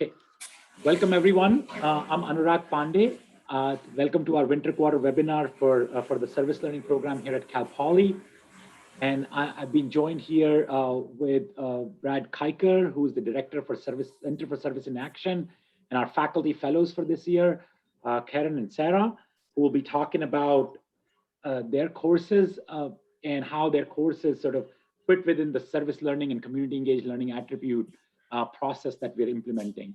Okay, welcome everyone. I'm Anurag Pandey. Welcome to our winter quarter webinar for the service learning program here at Cal Poly. And I've been joined here with Brad Kiker, who is the Director for Center for Service in Action, and our faculty fellows for this year, Karen and Sarah, who will be talking about their courses and how their courses sort of fit within the service learning and community engaged learning attribute process that we're implementing.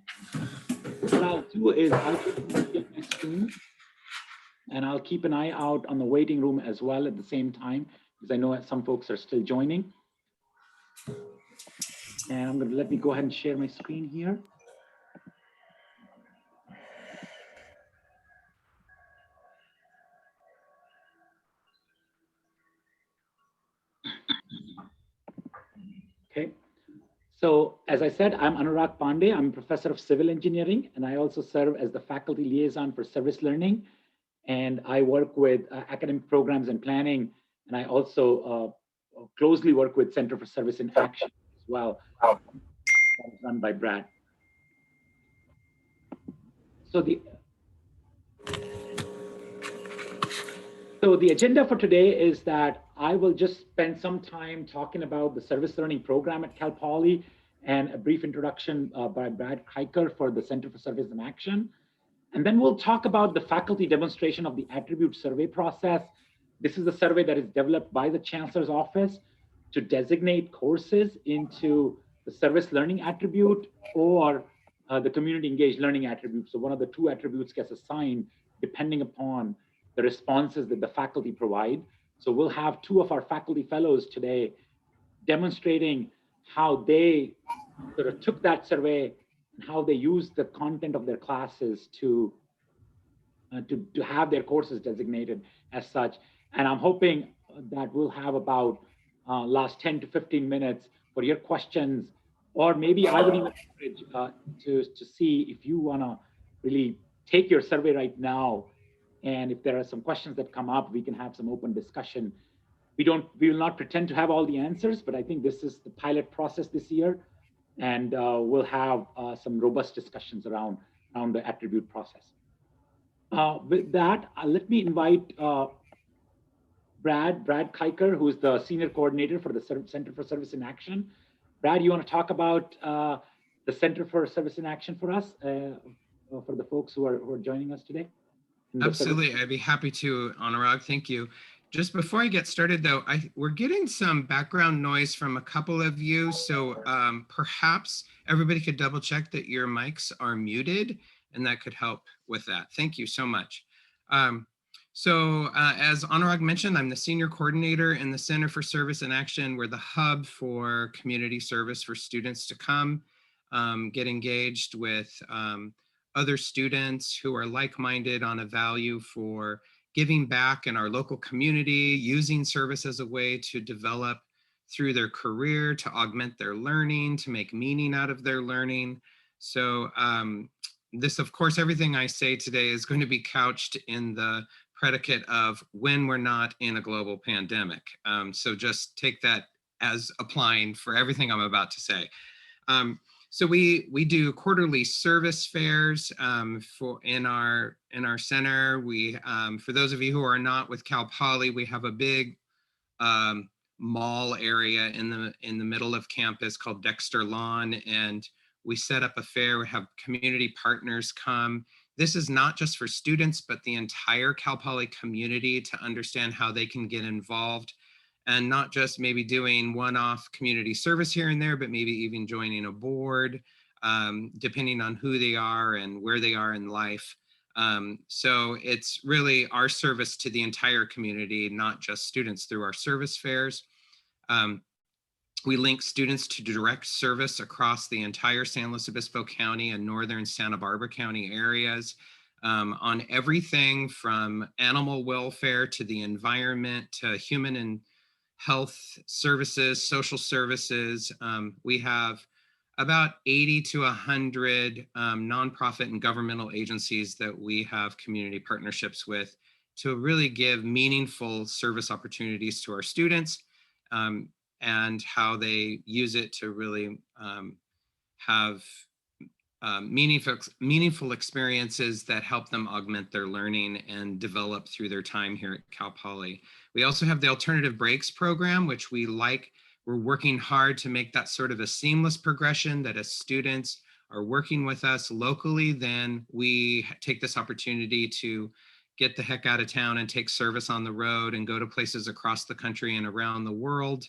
What I'll do is I'll share my screen and I'll keep an eye out on the waiting room as well at the same time, because I know that some folks are still joining. And I'm going to let me go ahead and share my screen here. Okay. So as I said, I'm Anurag Pandey. I'm a professor of civil engineering, and I also serve as the faculty liaison for service learning. And I work with academic programs and planning. And I also closely work with Center for Service in Action as well, run by Brad. So the agenda for today is that I will just spend some time talking about the service learning program at Cal Poly and a brief introduction by Brad Kiker for the Center for Service in Action. And then we'll talk about the faculty demonstration of the attribute survey process. This is a survey that is developed by the Chancellor's Office to designate courses into the service learning attribute or the community engaged learning attribute. So one of the two attributes gets assigned depending upon the responses that the faculty provide. So we'll have two of our faculty fellows today demonstrating how they sort of took that survey and how they used the content of their classes to have their courses designated as such. And I'm hoping that we'll have about last 10 to 15 minutes for your questions, or maybe I would even encourage to see if you want to really take your survey right now. And if there are some questions that come up, we can have some open discussion. We will not pretend to have all the answers, but I think this is the pilot process this year. And we'll have some robust discussions around the attribute process. With that, let me invite Brad Kiker, who is the senior coordinator for the Center for Service in Action. Brad, you want to talk about the Center for Service in Action for us, for the folks who are joining us today? Absolutely, I'd be happy to, Anurag, thank you. Just before I get started though, we're getting some background noise from a couple of you, so perhaps everybody could double check that your mics are muted, and that could help with that. Thank you so much. As Anurag mentioned, I'm the senior coordinator in the Center for Service in Action. We're the hub for community service for students to come, get engaged with other students who are like-minded on a value for giving back in our local community, using service as a way to develop through their career, to augment their learning, to make meaning out of their learning. So this, of course, everything I say today is going to be couched in the predicate of when we're not in a global pandemic. So just take that as applying for everything I'm about to say. So we do quarterly service fairs in our center. We for those of you who are not with Cal Poly, we have a big mall area in the middle of campus called Dexter Lawn, and we set up a fair. We have community partners come. This is not just for students, but the entire Cal Poly community to understand how they can get involved. And not just maybe doing one-off community service here and there, but maybe even joining a board, depending on who they are and where they are in life. So it's really our service to the entire community, not just students, through our service fairs. We link students to direct service across the entire San Luis Obispo County and northern Santa Barbara County areas on everything from animal welfare to the environment to human and health services, social services. We have about 80 to 100 nonprofit and governmental agencies that we have community partnerships with to really give meaningful service opportunities to our students and how they use it to really have meaningful experiences that help them augment their learning and develop through their time here at Cal Poly. We also have the Alternative Breaks program, which we like. We're working hard to make that sort of a seamless progression, that as students are working with us locally, then we take this opportunity to get the heck out of town and take service on the road and go to places across the country and around the world.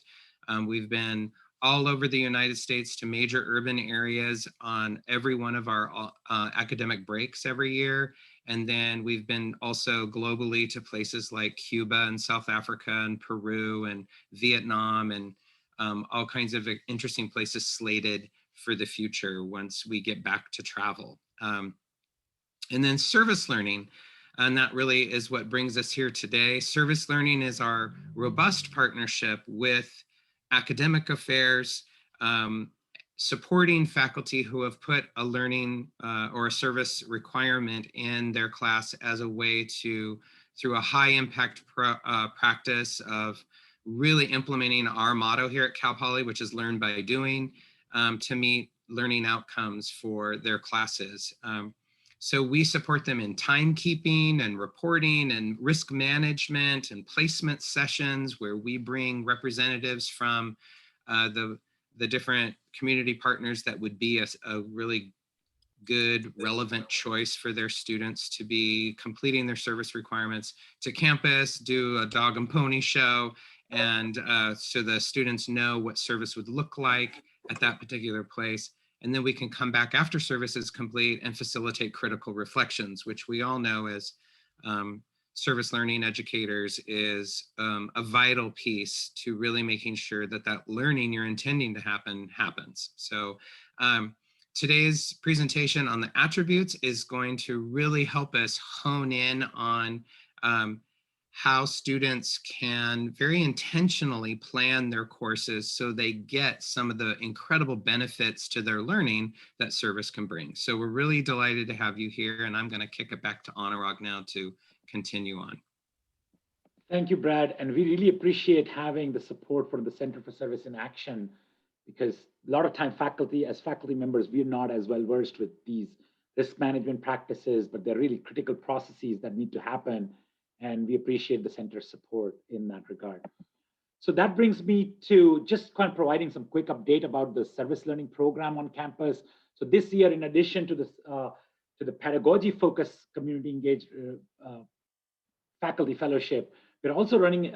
We've been all over the United States to major urban areas on every one of our academic breaks every year. And then we've been also globally to places like Cuba and South Africa and Peru and Vietnam and all kinds of interesting places slated for the future once we get back to travel. And then service learning, and that really is what brings us here today. Service learning is our robust partnership with academic affairs, supporting faculty who have put a learning or a service requirement in their class as a way to, through a high impact practice of really implementing our motto here at Cal Poly, which is learn by doing, to meet learning outcomes for their classes. So we support them in timekeeping and reporting and risk management and placement sessions where we bring representatives from the different community partners that would be a really good, relevant choice for their students to be completing their service requirements to campus, do a dog and pony show, and so the students know what service would look like at that particular place. And then we can come back after service is complete and facilitate critical reflections, which we all know as service learning educators is a vital piece to really making sure that that learning you're intending to happen happens. So today's presentation on the attributes is going to really help us hone in on how students can very intentionally plan their courses so they get some of the incredible benefits to their learning that service can bring. So we're really delighted to have you here, and I'm going to kick it back to Anurag now to continue on. Thank you, Brad. And we really appreciate having the support for the Center for Service in Action, because a lot of time as faculty members, we're not as well versed with these risk management practices, but they're really critical processes that need to happen. And we appreciate the center's support in that regard. So that brings me to just kind of providing some quick update about the service learning program on campus. So this year, in addition to the pedagogy-focused community engaged faculty fellowship, we're also running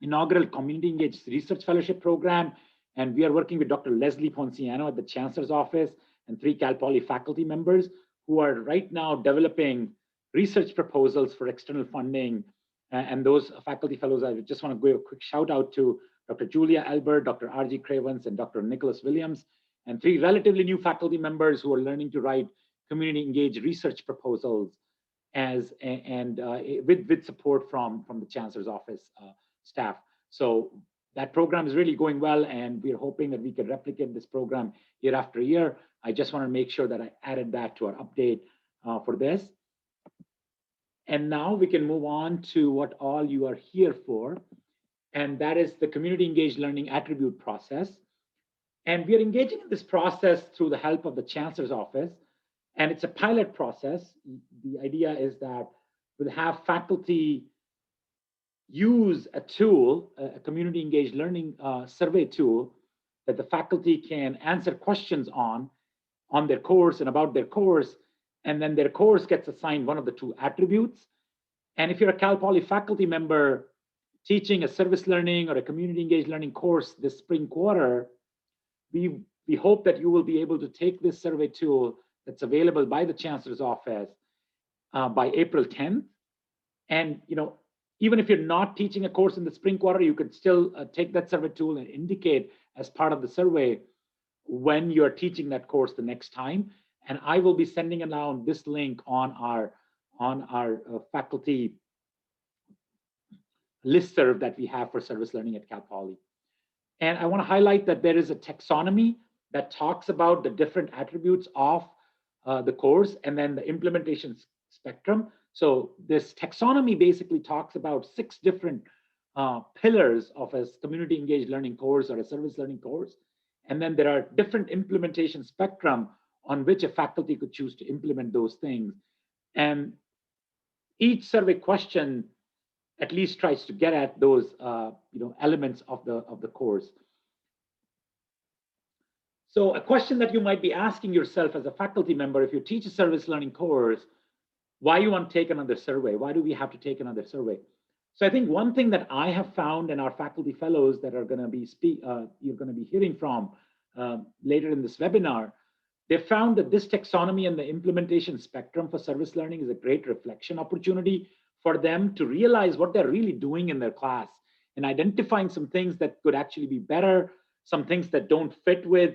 inaugural community engaged research fellowship program. And we are working with Dr. Leslie Ponciano at the Chancellor's Office and 3 Cal Poly faculty members who are right now developing research proposals for external funding. And those faculty fellows, I just want to give a quick shout out to Dr. Julia Albert, Dr. R.G. Cravens, and Dr. Nicholas Williams, and 3 relatively new faculty members who are learning to write community engaged research proposals with support from the Chancellor's Office staff. So that program is really going well, and we're hoping that we can replicate this program year after year. I just want to make sure that I added that to our update for this. And now we can move on to what all you are here for, and that is the community engaged learning attribute process. And we are engaging in this process through the help of the Chancellor's Office, and it's a pilot process. The idea is that we'll have faculty use a tool, a community engaged learning survey tool that the faculty can answer questions on their course and about their course, and then their course gets assigned one of the 2 attributes. And if you're a Cal Poly faculty member teaching a service learning or a community engaged learning course this spring quarter, we hope that you will be able to take this survey tool that's available by the Chancellor's Office by April 10th. And even if you're not teaching a course in the spring quarter, you could still take that survey tool and indicate as part of the survey when you're teaching that course the next time. And I will be sending around this link on our faculty listserv that we have for service learning at Cal Poly. And I want to highlight that there is a taxonomy that talks about the different attributes of the course and then the implementation spectrum. So this taxonomy basically talks about 6 different pillars of a community engaged learning course or a service learning course. And then there are different implementation spectrum on which a faculty could choose to implement those things. And each survey question at least tries to get at those elements of the course. So a question that you might be asking yourself as a faculty member, if you teach a service learning course, why you want to take another survey? Why do we have to take another survey? So I think one thing that I have found in our faculty fellows that are going to be you're going to be hearing from later in this webinar, they found that this taxonomy and the implementation spectrum for service learning is a great reflection opportunity for them to realize what they're really doing in their class and identifying some things that could actually be better, some things that don't fit with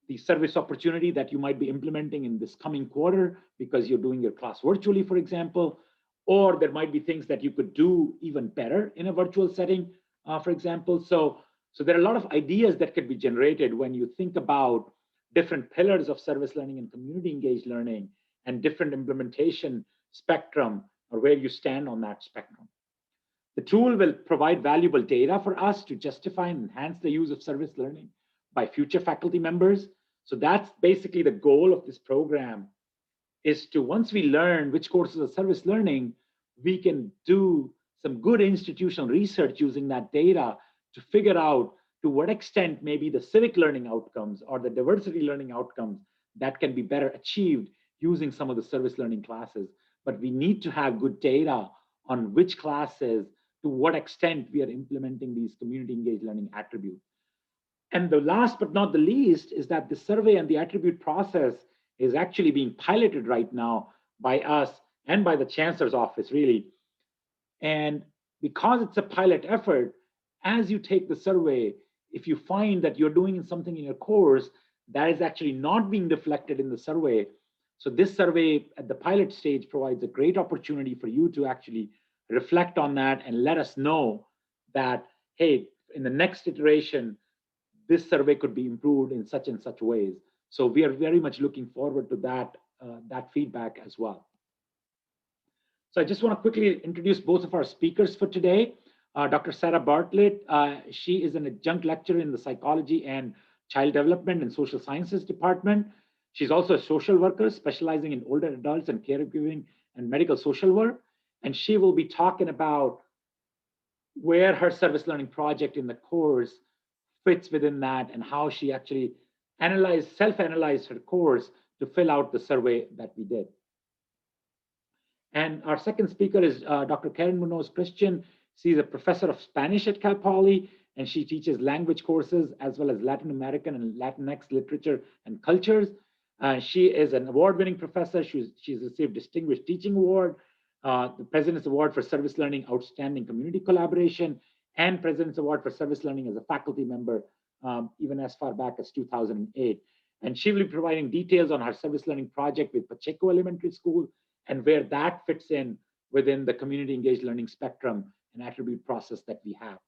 the service opportunity that you might be implementing in this coming quarter because you're doing your class virtually, for example, or there might be things that you could do even better in a virtual setting, for example. So there are a lot of ideas that could be generated when you think about different pillars of service learning and community engaged learning and different implementation spectrum or where you stand on that spectrum. The tool will provide valuable data for us to justify and enhance the use of service learning by future faculty members. So that's basically the goal of this program, is to, once we learn which courses are service learning, we can do some good institutional research using that data to figure out to what extent maybe the civic learning outcomes or the diversity learning outcomes that can be better achieved using some of the service learning classes. But we need to have good data on which classes, to what extent we are implementing these community engaged learning attributes. And the last but not the least is that the survey and the attribute process is actually being piloted right now by us and by the Chancellor's office, really. And because it's a pilot effort, as you take the survey, if you find that you're doing something in your course that is actually not being reflected in the survey, so this survey at the pilot stage provides a great opportunity for you to actually reflect on that and let us know that, hey, in the next iteration, this survey could be improved in such and such ways. So we are very much looking forward to that feedback as well. So I just want to quickly introduce both of our speakers for today. Dr. Sarah Bartlett, she is an adjunct lecturer in the Psychology and Child Development and Social Sciences Department. She's also a social worker specializing in older adults and caregiving and medical social work. And she will be talking about where her service learning project in the course fits within that and how she actually self-analyzed her course to fill out the survey that we did. And our second speaker is Dr. Karen Munoz Christian. She's a professor of Spanish at Cal Poly, and she teaches language courses as well as Latin American and Latinx literature and cultures. She is an award-winning professor. She's received Distinguished Teaching Award, the President's Award for Service Learning Outstanding Community Collaboration, and President's Award for Service Learning as a faculty member, even as far back as 2008. And she will be providing details on her service learning project with Pacheco Elementary School and where that fits in within the community engaged learning spectrum and attribute process that we have.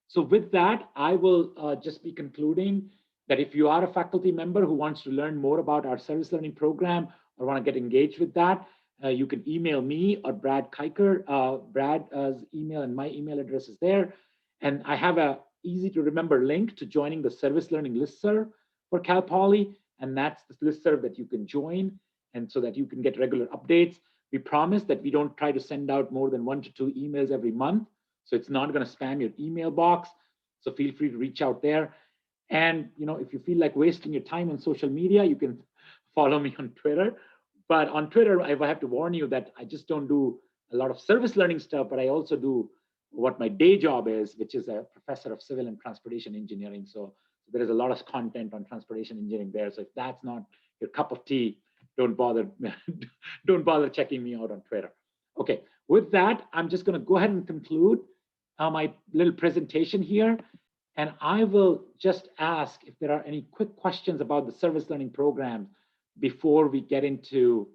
So with that, I will just be concluding that if you are a faculty member who wants to learn more about our service learning program or want to get engaged with that, you can email me or Brad Kiker. Brad's email and my email address is there. And I have a easy to remember link to joining the service learning listserv for Cal Poly. And that's the listserv that you can join and so that you can get regular updates. We promise that we don't try to send out more than 1 to 2 emails every month. So it's not going to spam your email box. So feel free to reach out there. And if you feel like wasting your time on social media, you can follow me on Twitter. But on Twitter, I have to warn you that I just don't do a lot of service learning stuff, but I also do what my day job is, which is a professor of civil and transportation engineering. So there is a lot of content on transportation engineering there. So if that's not your cup of tea, don't bother checking me out on Twitter. Okay, with that, I'm just going to go ahead and conclude my little presentation here. And I will just ask if there are any quick questions about the service learning program before we get into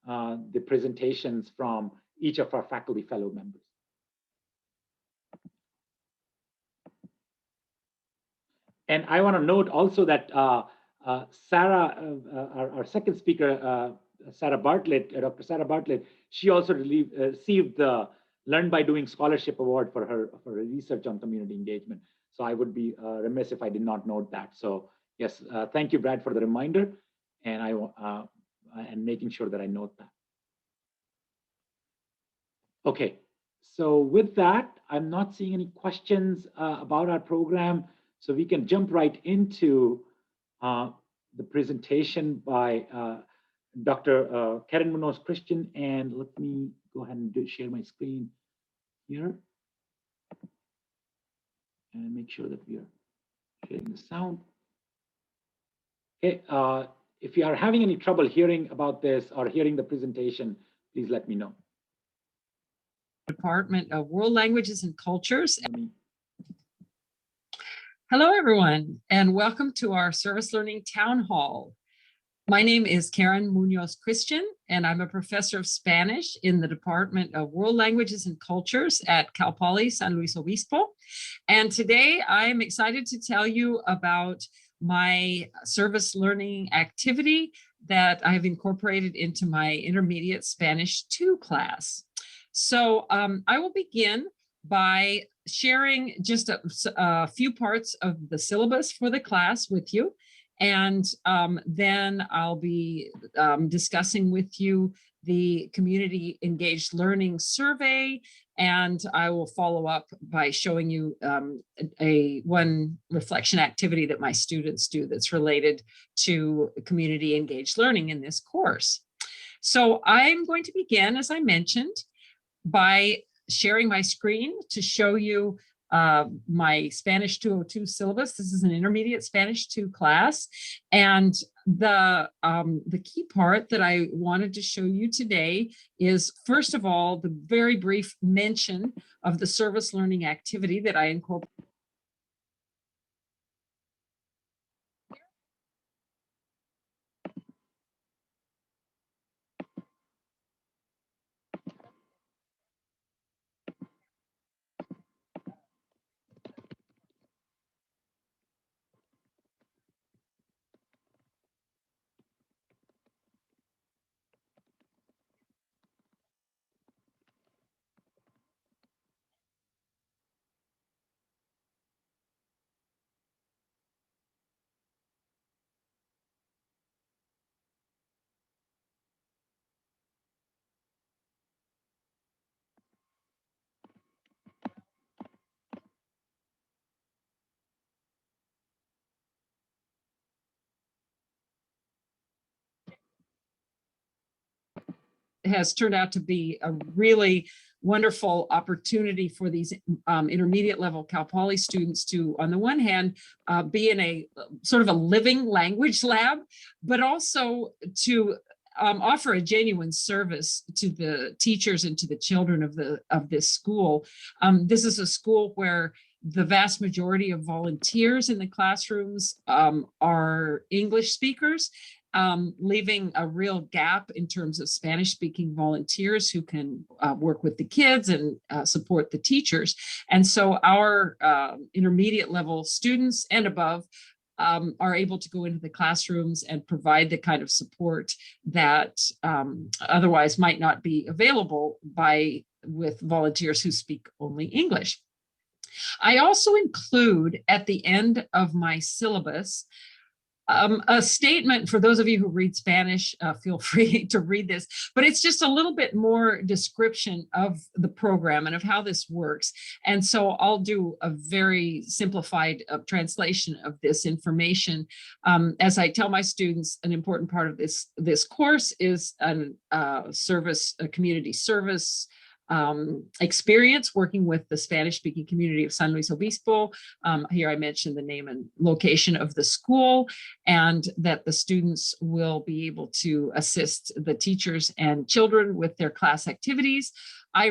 the presentations from each of our faculty fellow members. And I want to note also that Sarah, our second speaker, Sarah Bartlett, Dr. Sarah Bartlett, she also received the Learn by Doing Scholarship Award for her research on community engagement. So I would be remiss if I did not note that. So yes, thank you, Brad, for the reminder. and and making sure that I note that. Okay, so with that, I'm not seeing any questions about our program, so we can jump right into the presentation by Dr. Karen Munoz-Christian, and let me go ahead and share my screen here and make sure that we are sharing the sound. Okay, if you are having any trouble hearing about this or hearing the presentation, please let me know. Department of World Languages and Cultures. Hello, everyone, and welcome to our Service Learning Town Hall. My name is Karen Munoz-Christian, and I'm a professor of Spanish in the Department of World Languages and Cultures at Cal Poly San Luis Obispo. And today I'm excited to tell you about my service learning activity that I've incorporated into my intermediate Spanish 2 class. So I will begin by sharing just a few parts of the syllabus for the class with you. And then I'll be discussing with you the Community Engaged Learning Survey, and I will follow up by showing you one reflection activity that my students do that's related to community engaged learning in this course. So I'm going to begin, as I mentioned, by sharing my screen to show you my Spanish 202 syllabus. This is an intermediate Spanish 2 class. And the key part that I wanted to show you today is, first of all, the very brief mention of the service learning activity that I incorporated. Has turned out to be a really wonderful opportunity for these intermediate level Cal Poly students to, on the one hand, be in a sort of a living language lab, but also to offer a genuine service to the teachers and to the children of this school. This is a school where the vast majority of volunteers in the classrooms are English speakers, leaving a real gap in terms of Spanish-speaking volunteers who can work with the kids and support the teachers. And so our intermediate level students and above are able to go into the classrooms and provide the kind of support that otherwise might not be available with volunteers who speak only English. I also include at the end of my syllabus a statement for those of you who read Spanish, feel free to read this, but it's just a little bit more description of the program and of how this works. And so I'll do a very simplified translation of this information. As I tell my students, an important part of this course is a community service experience working with the Spanish-speaking community of San Luis Obispo. Here I mentioned the name and location of the school, and that the students will be able to assist the teachers and children with their class activities. I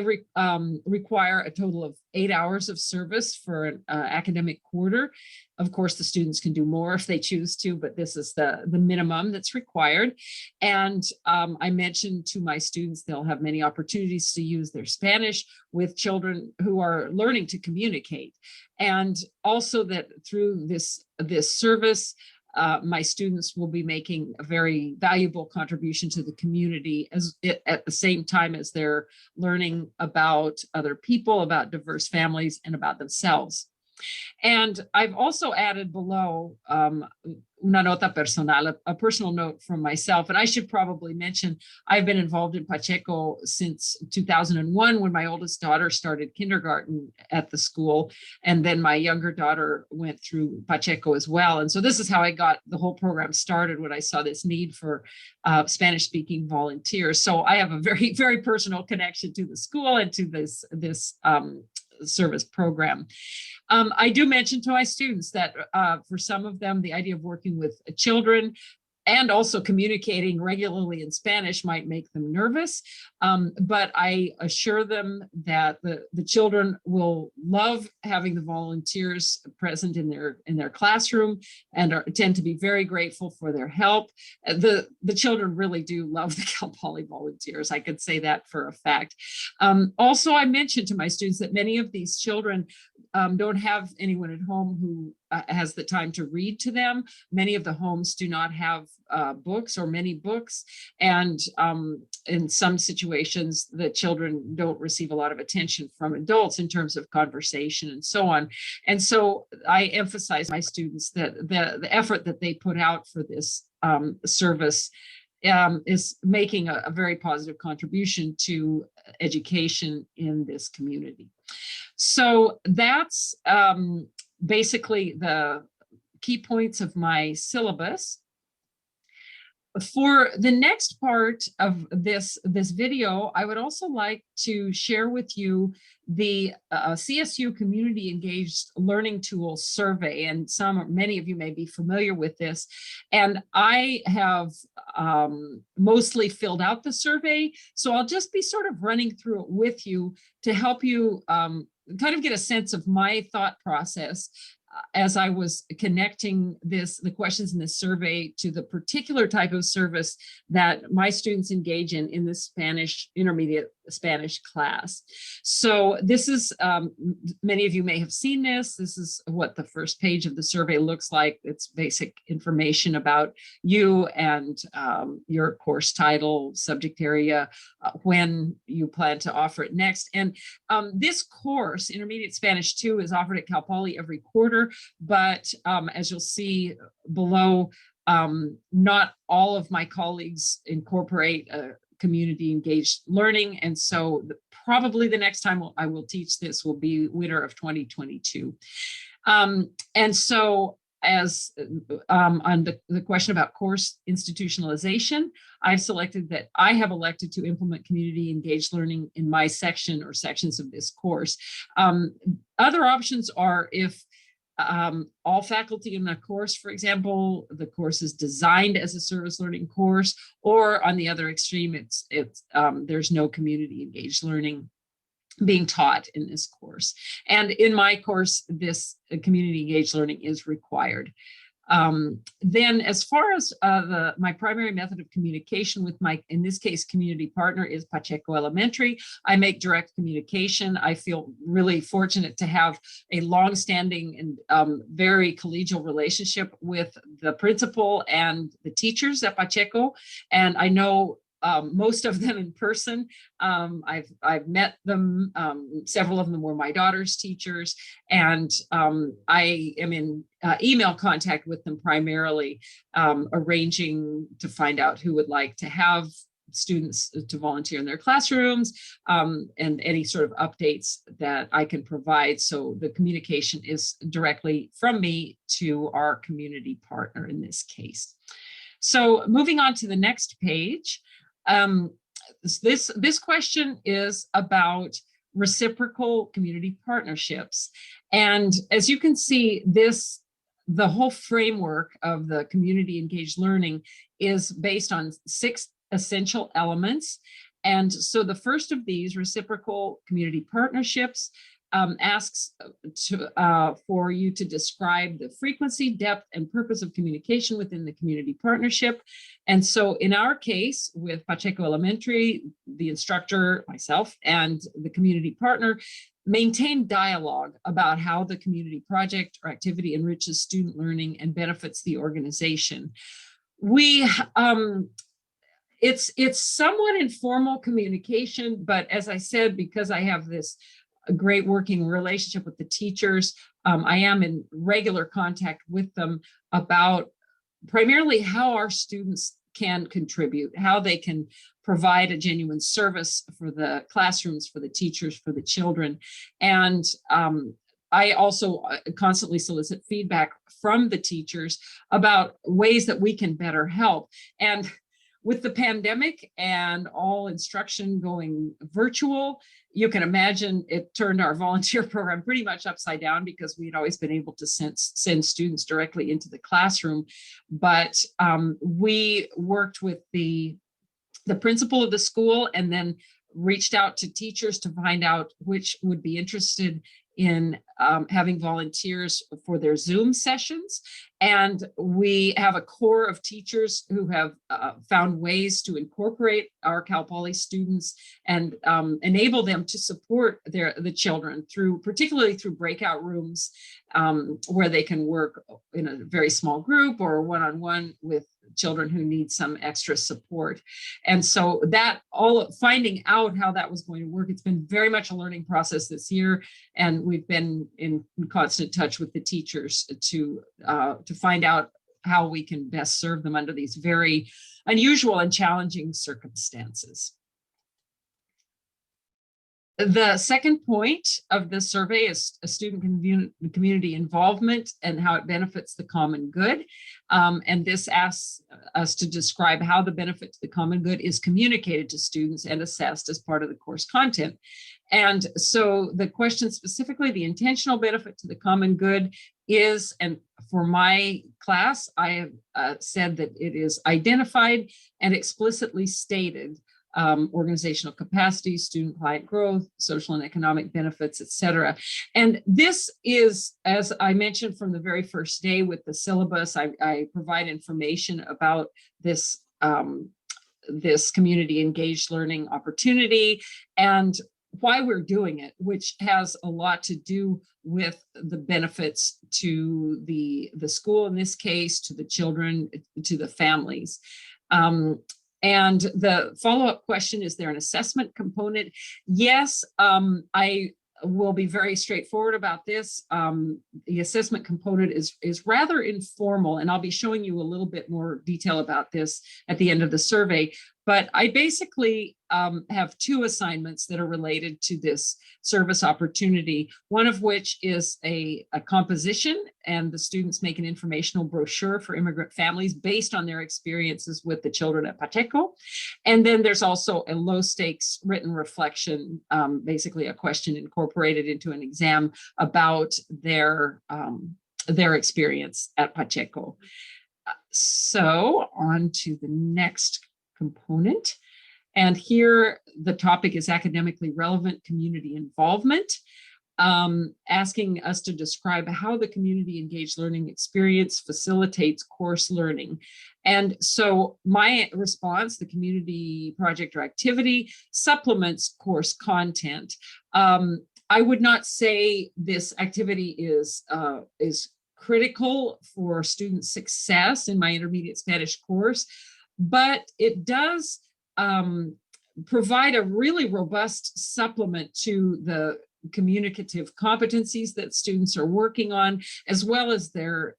require a total of 8 hours of service for an academic quarter. Of course, the students can do more if they choose to, but this is the minimum that's required. And I mentioned to my students, they'll have many opportunities to use their Spanish with children who are learning to communicate. And also that through this service, my students will be making a very valuable contribution to the community at the same time as they're learning about other people, about diverse families, and about themselves. And I've also added below una nota personal, a personal note from myself. And I should probably mention, I've been involved in Pacheco since 2001, when my oldest daughter started kindergarten at the school. And then my younger daughter went through Pacheco as well. And so this is how I got the whole program started, when I saw this need for Spanish-speaking volunteers. So I have a very, very personal connection to the school and to this service program. I do mention to my students that for some of them, the idea of working with children and also communicating regularly in Spanish might make them nervous. But I assure them that the children will love having the volunteers present in their classroom, and tend to be very grateful for their help. The children really do love the Cal Poly volunteers. I could say that for a fact. Also, I mentioned to my students that many of these children don't have anyone at home who has the time to read to them. Many of the homes do not have books or many books. And in some situations, the children don't receive a lot of attention from adults in terms of conversation and so on. And so I emphasize my students that the effort that they put out for this service is making a very positive contribution to education in this community. So that's basically the key points of my syllabus. For the next part of this video, I would also like to share with you the CSU Community Engaged Learning Tool Survey, and many of you may be familiar with this. And I have mostly filled out the survey, so I'll just be sort of running through it with you to help you kind of get a sense of my thought process as I was connecting the questions in this survey to the particular type of service that my students engage in this intermediate Spanish class. So this is, many of you may have seen this. This is what the first page of the survey looks like. It's basic information about you and your course title, subject area, when you plan to offer it next. And this course, Intermediate Spanish 2, is offered at Cal Poly every quarter, but as you'll see below, not all of my colleagues incorporate community engaged learning. And so probably the next time I will teach this will be winter of 2022. And so as on the question about course institutionalization, I've selected that I have elected to implement community engaged learning in my section or sections of this course. Other options are if all faculty in a course, for example, the course is designed as a service learning course, or on the other extreme, there's no community engaged learning being taught in this course. And in my course, this community engaged learning is required. Then as far as my primary method of communication with my, in this case, community partner is Pacheco Elementary. I make direct communication. I feel really fortunate to have a long-standing and very collegial relationship with the principal and the teachers at Pacheco. And I know most of them in person. I've met them. Several of them were my daughter's teachers, and I am in email contact with them primarily, arranging to find out who would like to have students to volunteer in their classrooms, and any sort of updates that I can provide. So the communication is directly from me to our community partner in this case. So moving on to the next page. This question is about reciprocal community partnerships. And as you can see, the whole framework of the community engaged learning is based on 6 essential elements. And so the first of these, reciprocal community partnerships, asks for you to describe the frequency, depth, and purpose of communication within the community partnership. And so in our case, with Pacheco Elementary, the instructor, myself, and the community partner maintain dialogue about how the community project or activity enriches student learning and benefits the organization. It's somewhat informal communication, but as I said, because I have this a great working relationship with the teachers. I am in regular contact with them about primarily how our students can contribute, how they can provide a genuine service for the classrooms, for the teachers, for the children. And I also constantly solicit feedback from the teachers about ways that we can better help. And with the pandemic and all instruction going virtual, you can imagine it turned our volunteer program pretty much upside down, because we'd always been able to send students directly into the classroom. But we worked with the principal of the school, and then reached out to teachers to find out which would be interested in having volunteers for their Zoom sessions. And we have a core of teachers who have found ways to incorporate our Cal Poly students and enable them to support the children particularly through breakout rooms where they can work in a very small group or one-on-one with children who need some extra support. And so finding out how that was going to work, it's been very much a learning process this year. And we've been in constant touch with the teachers to find out how we can best serve them under these very unusual and challenging circumstances. The second point of this survey is student community involvement and how it benefits the common good. And this asks us to describe how the benefit to the common good is communicated to students and assessed as part of the course content. And so the question specifically, the intentional benefit to the common good is, and for my class, I have said that it is identified and explicitly stated. Organizational capacity, student client growth, social and economic benefits, etc. And this is, as I mentioned from the very first day with the syllabus, I provide information about this, this community engaged learning opportunity and why we're doing it, which has a lot to do with the benefits to the school in this case, to the children, to the families. And the follow-up question, is there an assessment component? Yes, I will be very straightforward about this. The assessment component is rather informal, and I'll be showing you a little bit more detail about this at the end of the survey. But I basically have two assignments that are related to this service opportunity, one of which is a composition, and the students make an informational brochure for immigrant families based on their experiences with the children at Pacheco. And then there's also a low stakes written reflection, basically a question incorporated into an exam about their experience at Pacheco. So on to the next component. And here the topic is academically relevant community involvement, asking us to describe how the community engaged learning experience facilitates course learning. And so my response, the community project or activity, supplements course content. I would not say this activity is critical for student success in my intermediate Spanish course, but it does provide a really robust supplement to the communicative competencies that students are working on, as well as their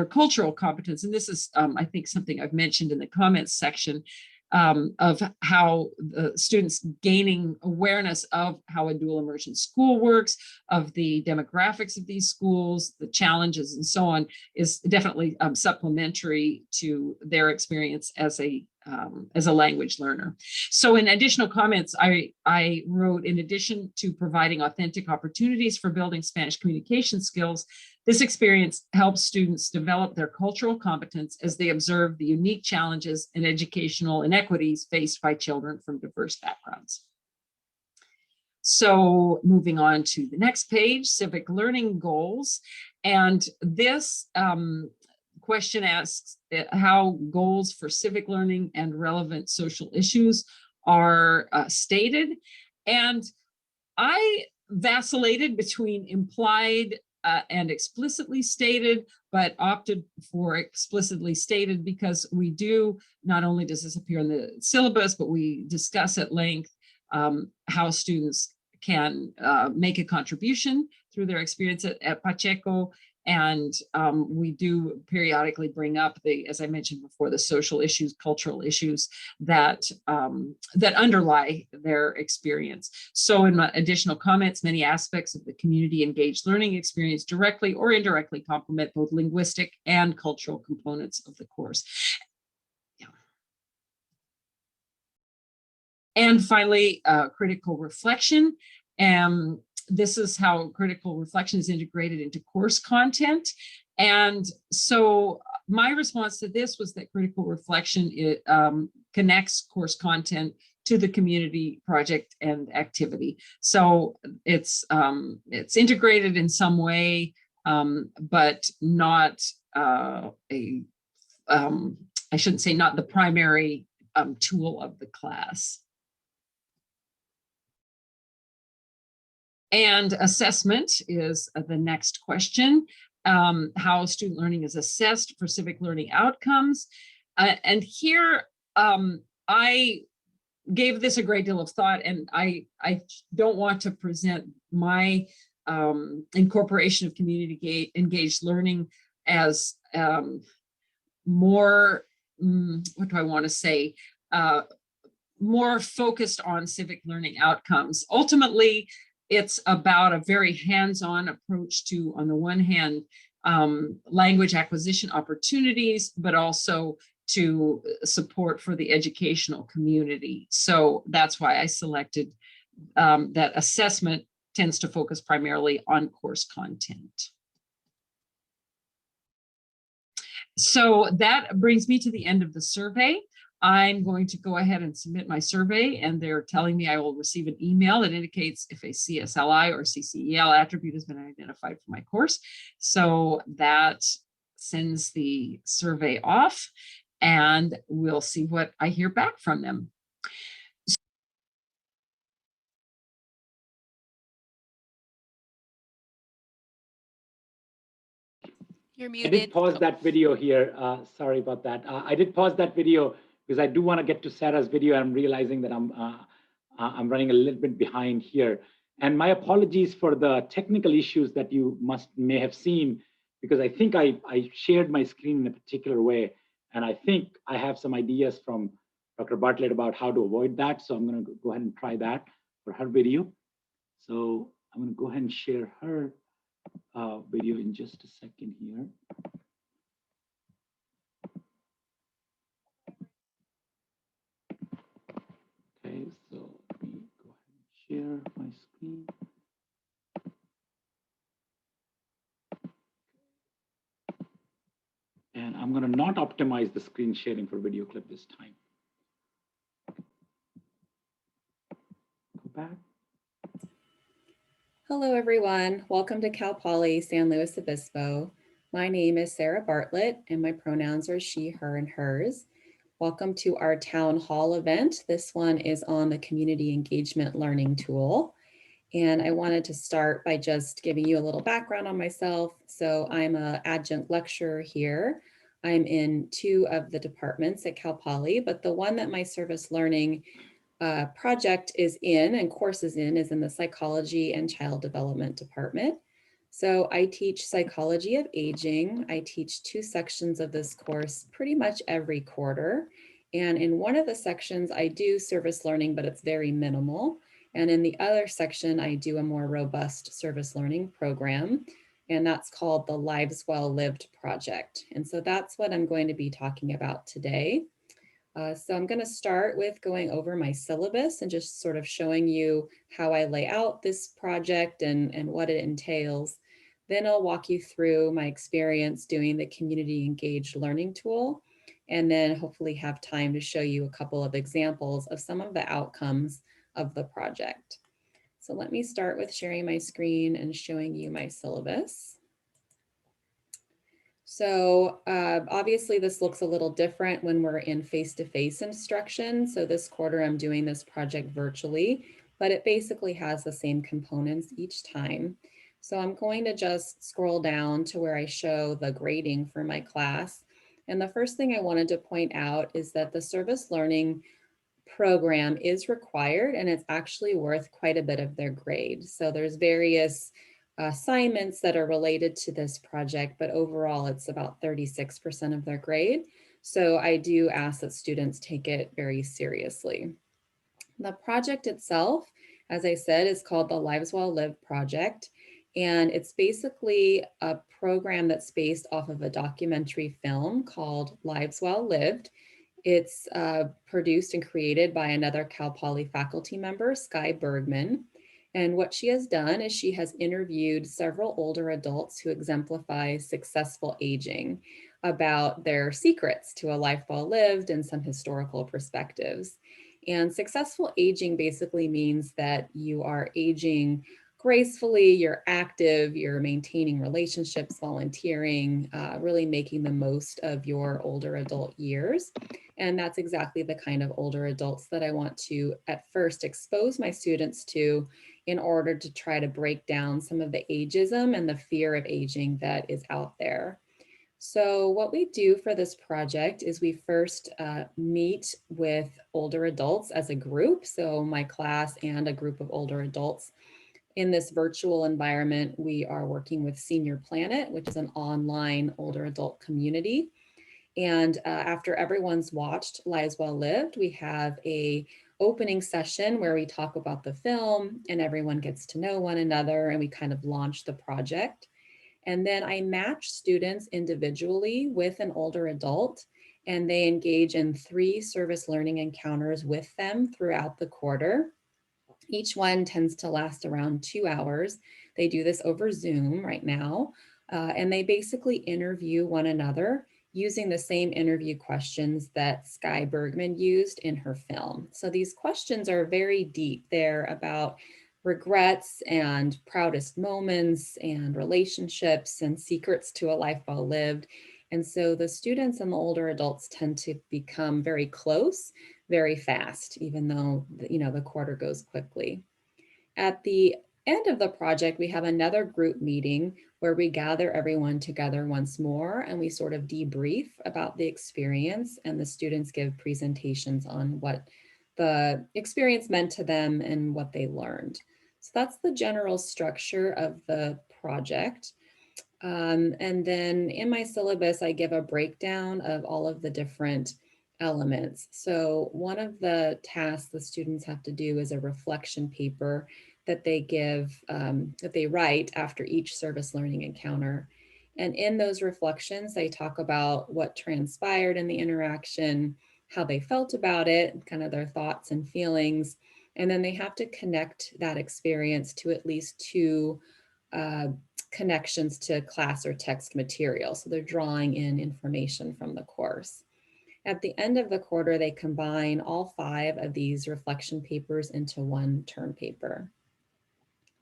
cultural competence. And this is, I think, something I've mentioned in the comments section of how the students gaining awareness of how a dual immersion school works, of the demographics of these schools, the challenges and so on, is definitely supplementary to their experience as a language learner. So in additional comments, I wrote, in addition to providing authentic opportunities for building Spanish communication skills, this experience helps students develop their cultural competence as they observe the unique challenges and educational inequities faced by children from diverse backgrounds. So moving on to the next page, civic learning goals. And this question asks how goals for civic learning and relevant social issues are stated. And I vacillated between implied and explicitly stated, but opted for explicitly stated because we do, not only does this appear in the syllabus, but we discuss at length how students can make a contribution through their experience at Pacheco. And we do periodically bring up as I mentioned before, the social issues, cultural issues that that underlie their experience. So in my additional comments, many aspects of the community engaged learning experience directly or indirectly complement both linguistic and cultural components of the course. Yeah. And finally, critical reflection. This is how critical reflection is integrated into course content. And so my response to this was that critical reflection connects course content to the community project and activity. So it's integrated in some way, but not I shouldn't say not the primary tool of the class. And assessment is the next question. How student learning is assessed for civic learning outcomes. And here, I gave this a great deal of thought, and I don't want to present my incorporation of community engaged learning as more, what do I want to say, more focused on civic learning outcomes. Ultimately, it's about a very hands-on approach to, on the one hand, language acquisition opportunities, but also to support for the educational community. So that's why I selected that assessment tends to focus primarily on course content. So that brings me to the end of the survey. I'm going to go ahead and submit my survey, and they're telling me I will receive an email that indicates if a CSLI or CCEL attribute has been identified for my course. So that sends the survey off, and we'll see what I hear back from them. You're muted. I did pause that video here. Sorry about that. I did pause that video because I do want to get to Sarah's video. I'm realizing that I'm running a little bit behind here. And my apologies for the technical issues that you may have seen, because I think I shared my screen in a particular way. And I think I have some ideas from Dr. Bartlett about how to avoid that. So I'm going to go ahead and try that for her video. So I'm going to go ahead and share her video in just a second here. Okay, so let me go ahead and share my screen. And I'm going to not optimize the screen sharing for video clip this time. Go back. Hello, everyone. Welcome to Cal Poly San Luis Obispo. My name is Sarah Bartlett, and my pronouns are she, her, and hers. Welcome to our town hall event. This one is on the community engagement learning tool. And I wanted to start by just giving you a little background on myself. So I'm an adjunct lecturer here. I'm in 2 of the departments at Cal Poly, but the one that my service learning project is in and course is in the psychology and child development department. So I teach psychology of aging. I teach 2 sections of this course pretty much every quarter. And in one of the sections, I do service learning, but it's very minimal. And in the other section, I do a more robust service learning program. And that's called the Lives Well Lived project. And so that's what I'm going to be talking about today. So I'm going to start with going over my syllabus and just sort of showing you how I lay out this project and what it entails. Then I'll walk you through my experience doing the community engaged learning tool, and then hopefully have time to show you a couple of examples of some of the outcomes of the project. So let me start with sharing my screen and showing you my syllabus. So obviously this looks a little different when we're in face-to-face instruction. So this quarter I'm doing this project virtually, but it basically has the same components each time. So I'm going to just scroll down to where I show the grading for my class. And the first thing I wanted to point out is that the service learning program is required, and it's actually worth quite a bit of their grade. So there's various assignments that are related to this project, but overall it's about 36% of their grade. So I do ask that students take it very seriously. The project itself, as I said, is called the Lives Well Lived project. And it's basically a program that's based off of a documentary film called Lives Well Lived. It's produced and created by another Cal Poly faculty member, Skye Bergman. And what she has done is she has interviewed several older adults who exemplify successful aging about their secrets to a life well lived and some historical perspectives. And successful aging basically means that you are aging gracefully, you're active, you're maintaining relationships, volunteering, really making the most of your older adult years. And that's exactly the kind of older adults that I want to at first expose my students to in order to try to break down some of the ageism and the fear of aging that is out there. So what we do for this project is we first meet with older adults as a group. So my class and a group of older adults. In this virtual environment, we are working with Senior Planet, which is an online older adult community. And after everyone's watched Lives Well Lived, we have a opening session where we talk about the film and everyone gets to know one another and we kind of launch the project. And then I match students individually with an older adult, and they engage in 3 service learning encounters with them throughout the quarter. Each one tends to last around 2 hours. They do this over Zoom right now, and they basically interview one another using the same interview questions that Skye Bergman used in her film. So these questions are very deep. They're about regrets and proudest moments and relationships and secrets to a life well lived. And so the students and the older adults tend to become very close very fast, even though the quarter goes quickly. At the end of the project, we have another group meeting where we gather everyone together once more and we sort of debrief about the experience, and the students give presentations on what the experience meant to them and what they learned. So that's the general structure of the project. And then in my syllabus, I give a breakdown of all of the different elements. So one of the tasks the students have to do is a reflection paper that they give, that they write after each service learning encounter. And in those reflections, they talk about what transpired in the interaction, how they felt about it, kind of their thoughts and feelings. And then they have to connect that experience to at least 2 connections to class or text material. So they're drawing in information from the course. At the end of the quarter, they combine all 5 of these reflection papers into one term paper.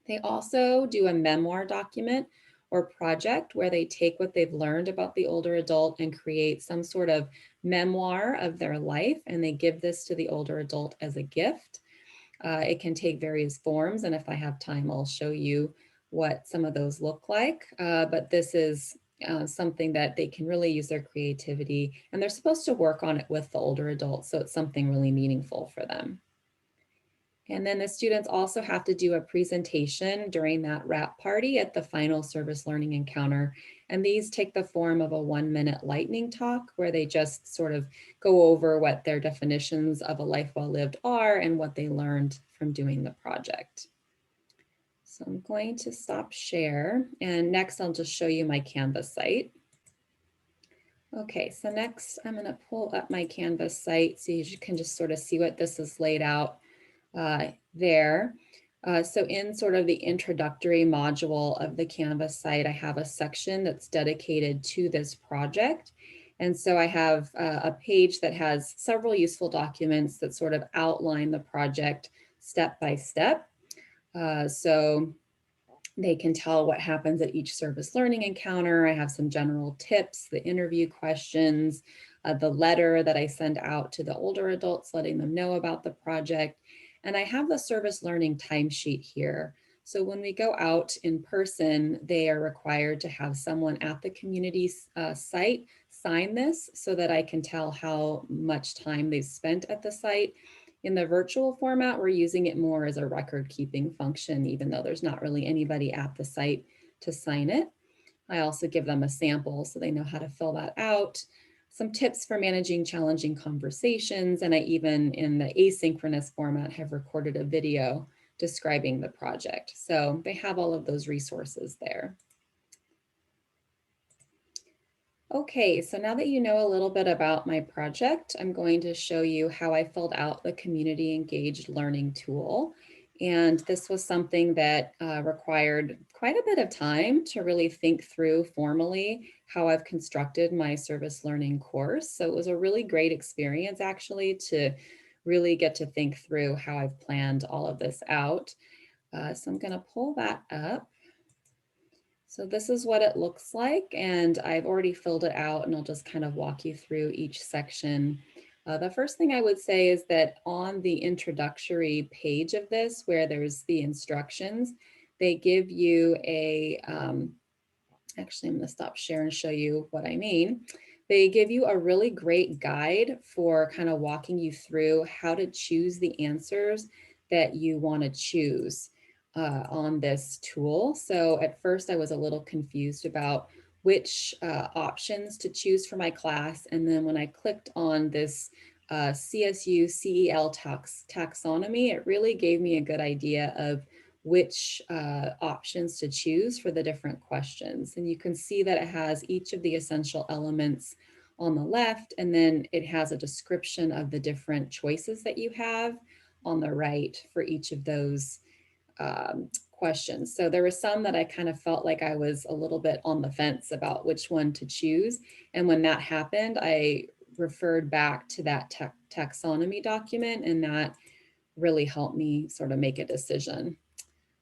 They also do a memoir document or project where they take what they've learned about the older adult and create some sort of memoir of their life, and they give this to the older adult as a gift. It can take various forms, and if I have time, I'll show you what some of those look like. But this is something that they can really use their creativity, and they're supposed to work on it with the older adults, so it's something really meaningful for them. And then the students also have to do a presentation during that wrap party at the final service learning encounter. And these take the form of a 1-minute lightning talk where they just sort of go over what their definitions of a life well lived are and what they learned from doing the project. So I'm going to stop share, and next I'll just show you my Canvas site. Okay, so next I'm going to pull up my Canvas site so you can just sort of see what this is laid out there. So in sort of the introductory module of the Canvas site, I have a section that's dedicated to this project. And so I have a page that has several useful documents that sort of outline the project step by step. So they can tell what happens at each service learning encounter. I have some general tips, the interview questions, the letter that I send out to the older adults, letting them know about the project. And I have the service learning timesheet here. So when we go out in person, they are required to have someone at the community site sign this so that I can tell how much time they've spent at the site. In the virtual format, we're using it more as a record keeping function, even though there's not really anybody at the site to sign it. I also give them a sample so they know how to fill that out. Some tips for managing challenging conversations, and I even in the asynchronous format have recorded a video describing the project. So they have all of those resources there. Okay, so now that you know a little bit about my project, I'm going to show you how I filled out the community engaged learning tool. And this was something that required quite a bit of time to really think through formally how I've constructed my service learning course. So it was a really great experience actually to really get to think through how I've planned all of this out. So I'm going to pull that up. So this is what it looks like, and I've already filled it out, and I'll just kind of walk you through each section. The first thing I would say is that on the introductory page of this, where there's the instructions, they give you a, actually I'm going to stop share and show you what I mean. They give you a really great guide for kind of walking you through how to choose the answers that you want to choose on this tool. So at first I was a little confused about which options to choose for my class. And then when I clicked on this CSU-CEL taxonomy, it really gave me a good idea of which options to choose for the different questions. And you can see that it has each of the essential elements on the left, and then it has a description of the different choices that you have on the right for each of those questions. So there were some that I kind of felt like I was a little bit on the fence about which one to choose. And when that happened, I referred back to that taxonomy document, and that really helped me sort of make a decision.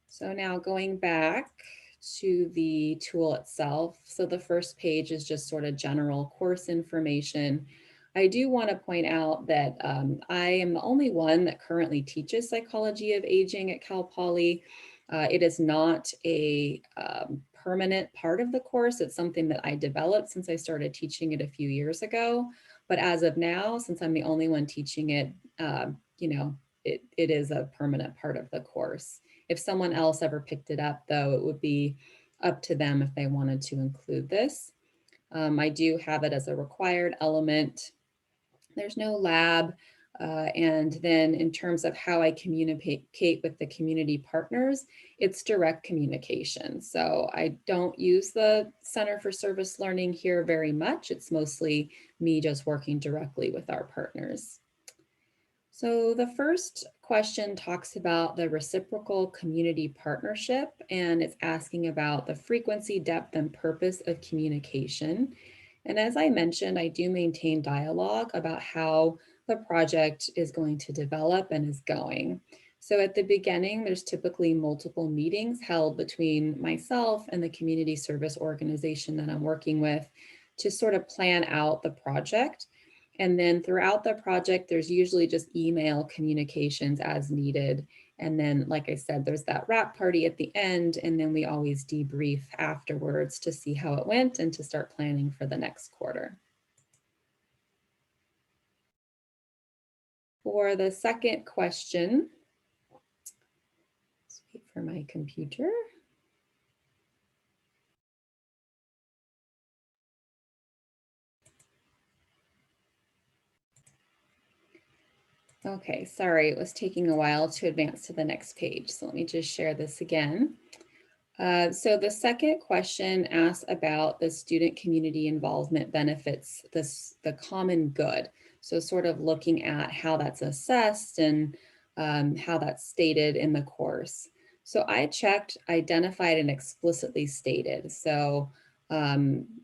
So now going back to the tool itself. So the first page is just sort of general course information. I do want to point out that I am the only one that currently teaches psychology of aging at Cal Poly. It is not a permanent part of the course. It's something that I developed since I started teaching it a few years ago. But as of now, since I'm the only one teaching it, you know, it is a permanent part of the course. If someone else ever picked it up, though, it would be up to them if they wanted to include this. I do have it as a required element. There's no lab. And then in terms of how I communicate with the community partners, it's direct communication. So I don't use the Center for Service Learning here very much. It's mostly me just working directly with our partners. So the first question talks about the reciprocal community partnership, and it's asking about the frequency, depth, and purpose of communication. And as I mentioned, I do maintain dialogue about how the project is going to develop and is going. So at the beginning, there's typically multiple meetings held between myself and the community service organization that I'm working with to sort of plan out the project. And then throughout the project, there's usually just email communications as needed. And then, like I said, there's that wrap party at the end, and then we always debrief afterwards to see how it went and to start planning for the next quarter. For the second question, let's wait for my computer. Okay, sorry, it was taking a while to advance to the next page. So let me just share this again. So the second question asks about the student community involvement benefits, the common good. So sort of looking at how that's assessed and how that's stated in the course. So I checked identified and explicitly stated. So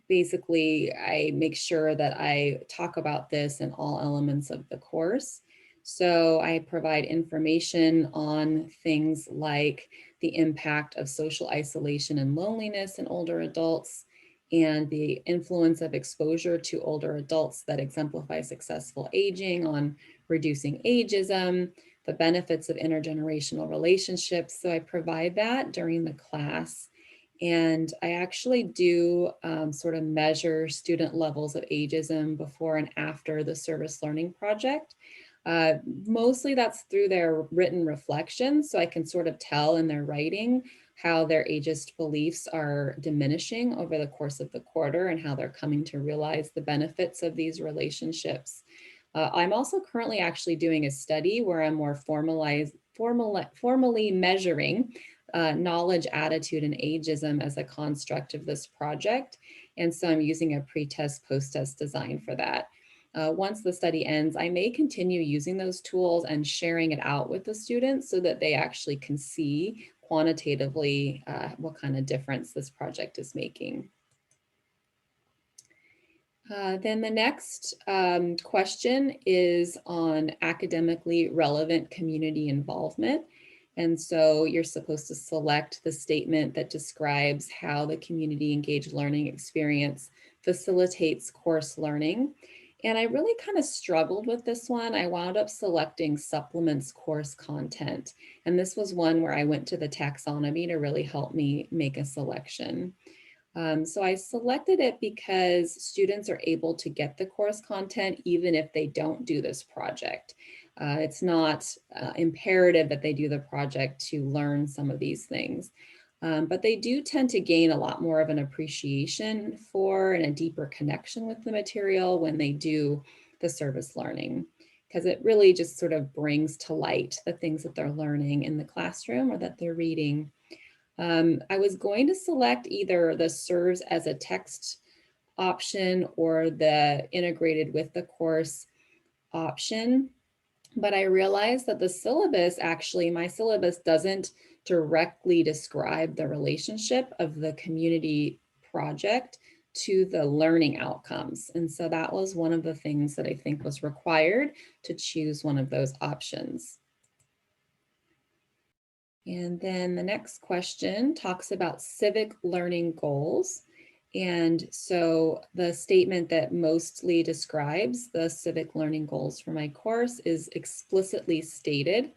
basically I make sure that I talk about this in all elements of the course. So I provide information on things like the impact of social isolation and loneliness in older adults, and the influence of exposure to older adults that exemplify successful aging on reducing ageism, the benefits of intergenerational relationships. So I provide that during the class. And I actually do sort of measure student levels of ageism before and after the service learning project. Mostly that's through their written reflections, so I can sort of tell in their writing how their ageist beliefs are diminishing over the course of the quarter and how they're coming to realize the benefits of these relationships. I'm also currently actually doing a study where I'm more formally measuring knowledge, attitude, and ageism as a construct of this project. And so I'm using a pre-test, post-test design for that. Once the study ends, I may continue using those tools and sharing it out with the students so that they actually can see quantitatively what kind of difference this project is making. Then the next question is on academically relevant community involvement. And so you're supposed to select the statement that describes how the community engaged learning experience facilitates course learning. And I really kind of struggled with this one. I wound up selecting supplements course content. And this was one where I went to the taxonomy to really help me make a selection. So I selected it because students are able to get the course content even if they don't do this project. It's not imperative that they do the project to learn some of these things, but they do tend to gain a lot more of an appreciation for and a deeper connection with the material when they do the service learning, because it really just sort of brings to light the things that they're learning in the classroom or that they're reading. I was going to select either the serves as a text option or the integrated with the course option, but I realized that the syllabus, actually, my syllabus doesn't directly describe the relationship of the community project to the learning outcomes. And so that was one of the things that I think was required to choose one of those options. And then the next question talks about civic learning goals. And so the statement that mostly describes the civic learning goals for my course is explicitly stated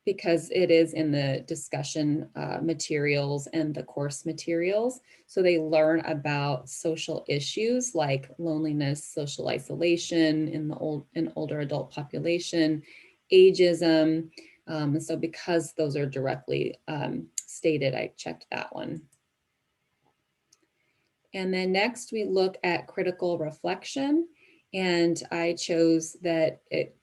because it is in the discussion materials and the course materials. So they learn about social issues like loneliness, social isolation in the older adult population, ageism. And so because those are directly stated, I checked that one. And then next we look at critical reflection, and I chose that it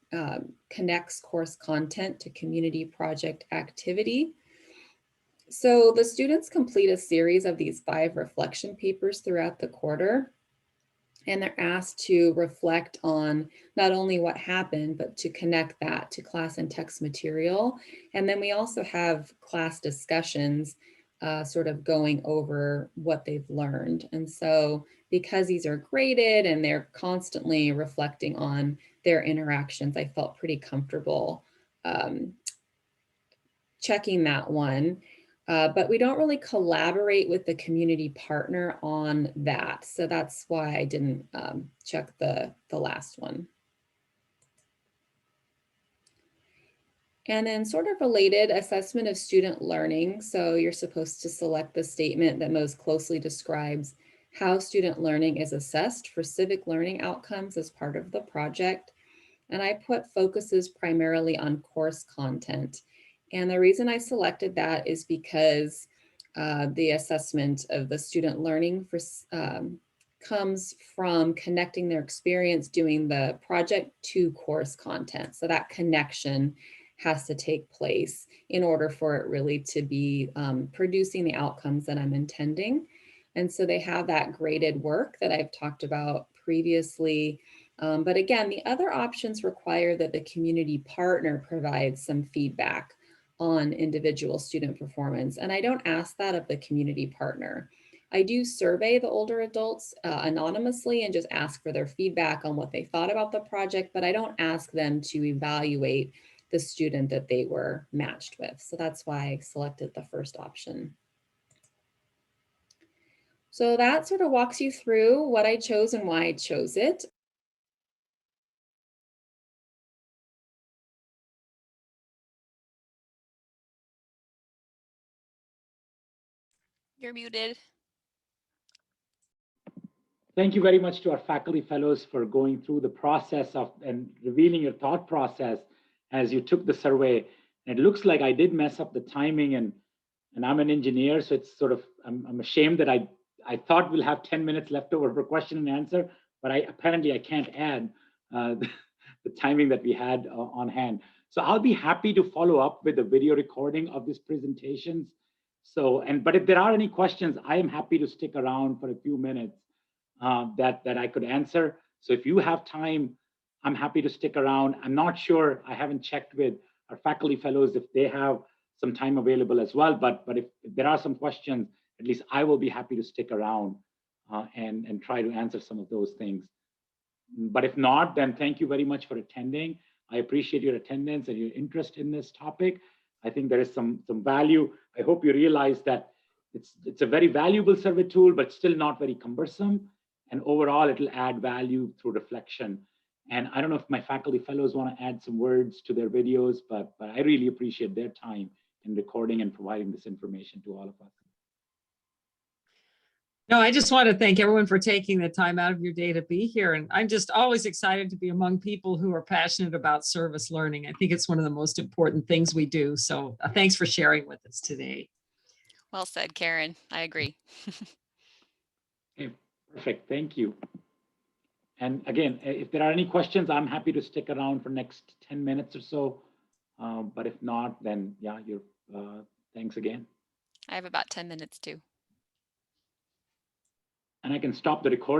connects course content to community project activity. So the students complete a series of these 5 reflection papers throughout the quarter, and they're asked to reflect on not only what happened, but to connect that to class and text material. And then we also have class discussions sort of going over what they've learned. And so because these are graded and they're constantly reflecting on their interactions, I felt pretty comfortable checking that one. But we don't really collaborate with the community partner on that. So that's why I didn't check the last one. And then sort of related, assessment of student learning. So you're supposed to select the statement that most closely describes how student learning is assessed for civic learning outcomes as part of the project. And I put focuses primarily on course content. And the reason I selected that is because the assessment of the student learning comes from connecting their experience doing the project to course content. So that connection has to take place in order for it really to be producing the outcomes that I'm intending. And so they have that graded work that I've talked about previously. But again, the other options require that the community partner provides some feedback on individual student performance. And I don't ask that of the community partner. I do survey the older adults anonymously and just ask for their feedback on what they thought about the project, but I don't ask them to evaluate the student that they were matched with. So that's why I selected the first option. So that sort of walks you through what I chose and why I chose it. You're muted. Thank you very much to our faculty fellows for going through the process of and revealing your thought process as you took the survey. And it looks like I did mess up the timing, and I'm an engineer, so it's sort of, I'm ashamed that I thought we'll have 10 minutes left over for question and answer, but apparently I can't add the timing that we had on hand. So I'll be happy to follow up with a video recording of these presentations. So, but if there are any questions, I am happy to stick around for a few minutes that I could answer. So if you have time, I'm happy to stick around. I'm not sure, I haven't checked with our faculty fellows if they have some time available as well, but if there are some questions, at least I will be happy to stick around and try to answer some of those things. But if not, then thank you very much for attending. I appreciate your attendance and your interest in this topic. I think there is some value. I hope you realize that it's a very valuable survey tool, but still not very cumbersome. And overall, it'll add value through reflection. And I don't know if my faculty fellows want to add some words to their videos, but I really appreciate their time in recording and providing this information to all of us. No, I just want to thank everyone for taking the time out of your day to be here. And I'm just always excited to be among people who are passionate about service learning. I think it's one of the most important things we do. So thanks for sharing with us today. Well said, Karen. I agree. Okay, perfect. Thank you. And again, if there are any questions, I'm happy to stick around for next 10 minutes or so. But if not, then yeah, thanks again. I have about 10 minutes too. And I can stop the recording.